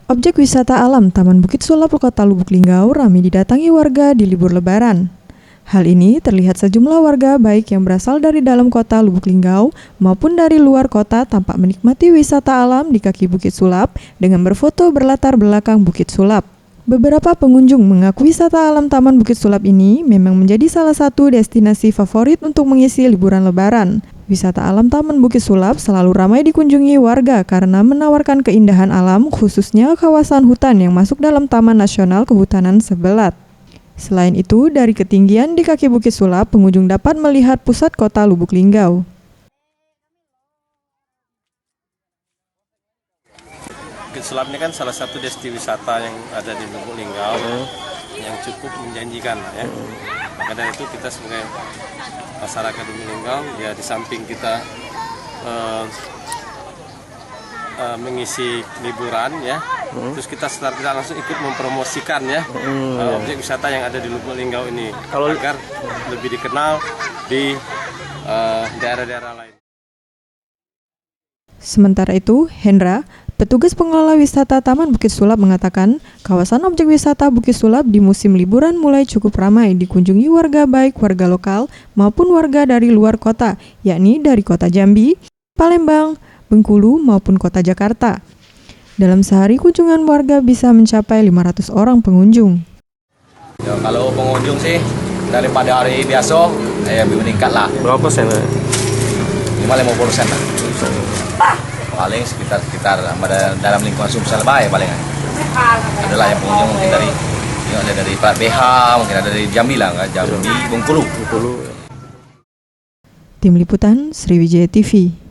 Objek wisata alam Taman Bukit Sulap Kota Lubuk Linggau ramai didatangi warga di libur Lebaran. Hal ini terlihat sejumlah warga baik yang berasal dari dalam kota Lubuk Linggau maupun dari luar kota tampak menikmati wisata alam di kaki Bukit Sulap dengan berfoto berlatar belakang Bukit Sulap. Beberapa pengunjung mengaku wisata alam Taman Bukit Sulap ini memang menjadi salah satu destinasi favorit untuk mengisi liburan Lebaran. Wisata alam Taman Bukit Sulap selalu ramai dikunjungi warga karena menawarkan keindahan alam, khususnya kawasan hutan yang masuk dalam Taman Nasional Kehutanan Sebelat. Selain itu, dari ketinggian di kaki Bukit Sulap, pengunjung dapat melihat pusat kota Lubuk Linggau. Bukit Sulap ini kan salah satu destinasi wisata yang ada di Lubuk Linggau yang cukup menjanjikan ya. Maka dari itu kita sebagai masyarakat Lubuk Linggau ya di samping kita mengisi liburan ya, terus kita secara langsung ikut mempromosikan ya objek wisata yang ada di Lubuk Linggau ini agar lebih dikenal di daerah-daerah lain. Sementara itu, Hendra, petugas pengelola wisata Taman Bukit Sulap mengatakan, kawasan objek wisata Bukit Sulap di musim liburan mulai cukup ramai dikunjungi warga baik warga lokal maupun warga dari luar kota, yakni dari kota Jambi, Palembang, Bengkulu maupun kota Jakarta. Dalam sehari kunjungan warga bisa mencapai 500 orang pengunjung. Ya, kalau pengunjung sih daripada hari biasa lebih meningkat lah. Berapa persen? 50% lah. Paling sekitar dalam lingkungan Sumsel Bay paling adalah yang pengunjung mungkin dari Plat BH, mungkin ada dari Jambi lah, Jambi, Bengkulu. Tim Liputan Sriwijaya TV.